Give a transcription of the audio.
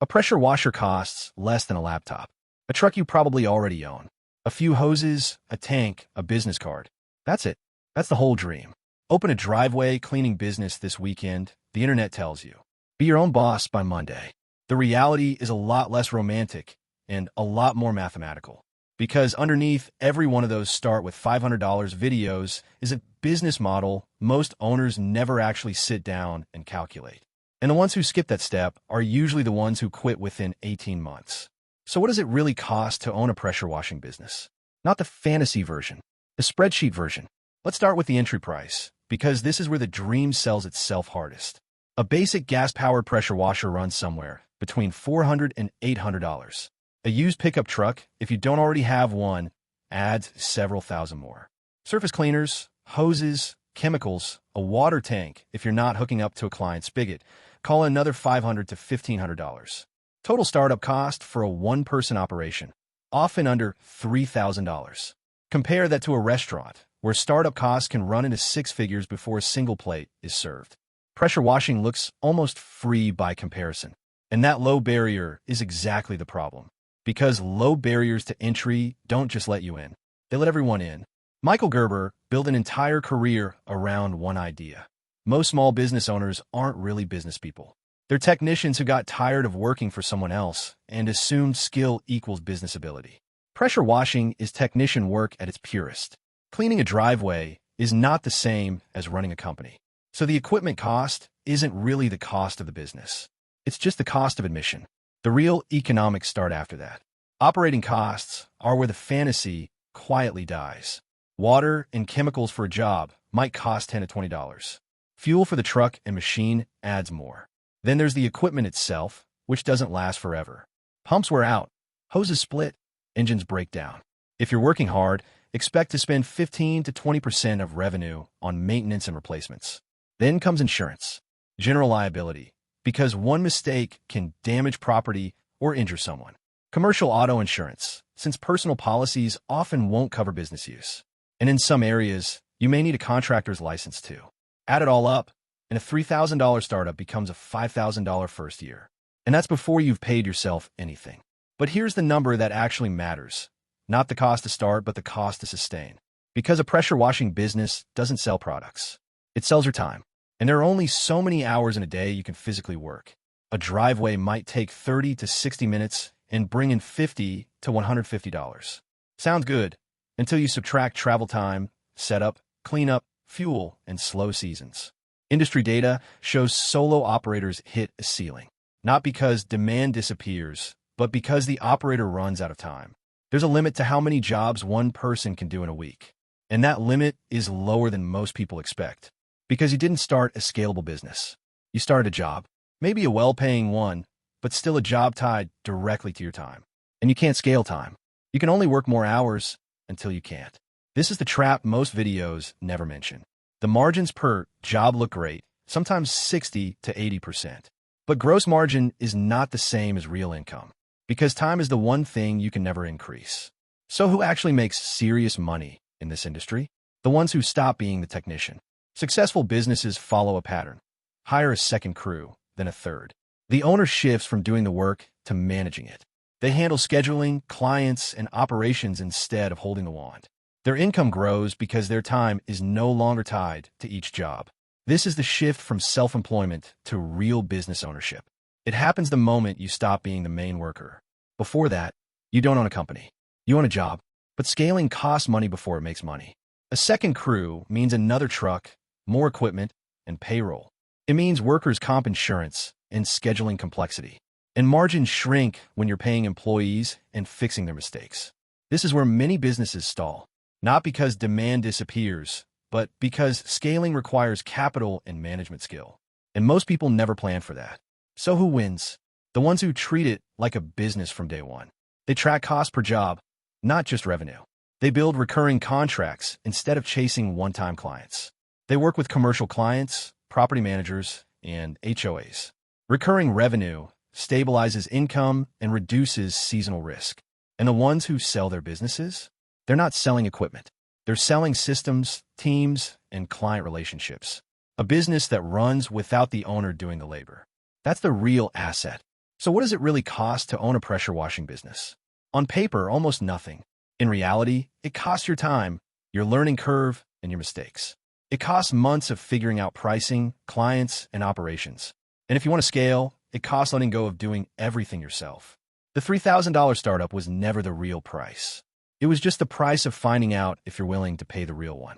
A pressure washer costs less than a laptop, a truck you probably already own, a few hoses, a tank, a business card. That's it. That's the whole dream. Open a driveway cleaning business this weekend, the internet tells you. Be your own boss by Monday. The reality is a lot less romantic and a lot more mathematical. Because underneath every one of those start with $500 videos is a business model most owners never actually sit down and calculate. And the ones who skip that step are usually the ones who quit within 18 months. So what does it really cost to own a pressure washing business? Not the fantasy version, the spreadsheet version. Let's start with the entry price, because this is where the dream sells itself hardest. A basic gas-powered pressure washer runs somewhere between $400 and $800. A used pickup truck, if you don't already have one, adds several thousand more. Surface cleaners, hoses, chemicals, a water tank, if you're not hooking up to a client spigot, call in another $500 to $1,500. Total startup cost for a one-person operation, often under $3,000. Compare that to a restaurant, where startup costs can run into six figures before a single plate is served. Pressure washing looks almost free by comparison. And that low barrier is exactly the problem. Because low barriers to entry don't just let you in. They let everyone in. Michael Gerber built an entire career around one idea. Most small business owners aren't really business people. They're technicians who got tired of working for someone else and assumed skill equals business ability. Pressure washing is technician work at its purest. Cleaning a driveway is not the same as running a company. So the equipment cost isn't really the cost of the business. It's just the cost of admission. The real economics start after that. Operating costs are where the fantasy quietly dies. Water and chemicals for a job might cost $10 to $20. Fuel for the truck and machine adds more. Then there's the equipment itself, which doesn't last forever. Pumps wear out, hoses split, engines break down. If you're working hard, expect to spend 15 to 20% of revenue on maintenance and replacements. Then comes insurance, general liability, because one mistake can damage property or injure someone. Commercial auto insurance, since personal policies often won't cover business use. And in some areas, you may need a contractor's license too. Add it all up, and a $3,000 startup becomes a $5,000 first year. And that's before you've paid yourself anything. But here's the number that actually matters. Not the cost to start, but the cost to sustain. Because a pressure washing business doesn't sell products. It sells your time. And there are only so many hours in a day you can physically work. A driveway might take 30 to 60 minutes and bring in $50 to $150. Sounds good, until you subtract travel time, setup, cleanup, fuel, and slow seasons. Industry data shows solo operators hit a ceiling. Not because demand disappears, but because the operator runs out of time. There's a limit to how many jobs one person can do in a week. And that limit is lower than most people expect. Because you didn't start a scalable business. You started a job, maybe a well-paying one, but still a job tied directly to your time. And you can't scale time. You can only work more hours until you can't. This is the trap most videos never mention. The margins per job look great, sometimes 60 to 80%. But gross margin is not the same as real income, because time is the one thing you can never increase. So who actually makes serious money in this industry? The ones who stop being the technician. Successful businesses follow a pattern. Hire a second crew, then a third. The owner shifts from doing the work to managing it. They handle scheduling, clients, and operations instead of holding the wand. Their income grows because their time is no longer tied to each job. This is the shift from self-employment to real business ownership. It happens the moment you stop being the main worker. Before that, you don't own a company. You own a job. But scaling costs money before it makes money. A second crew means another truck, more equipment, and payroll. It means workers' comp insurance and scheduling complexity. And margins shrink when you're paying employees and fixing their mistakes. This is where many businesses stall. Not because demand disappears, but because scaling requires capital and management skill. And most people never plan for that. So who wins? The ones who treat it like a business from day one. They track cost per job, not just revenue. They build recurring contracts instead of chasing one-time clients. They work with commercial clients, property managers, and HOAs. Recurring revenue stabilizes income and reduces seasonal risk. And the ones who sell their businesses? They're not selling equipment. They're selling systems, teams, and client relationships. A business that runs without the owner doing the labor. That's the real asset. So what does it really cost to own a pressure washing business? On paper, almost nothing. In reality, it costs your time, your learning curve, and your mistakes. It costs months of figuring out pricing, clients, and operations. And if you want to scale, it costs letting go of doing everything yourself. The $3,000 startup was never the real price. It was just the price of finding out if you're willing to pay the real one.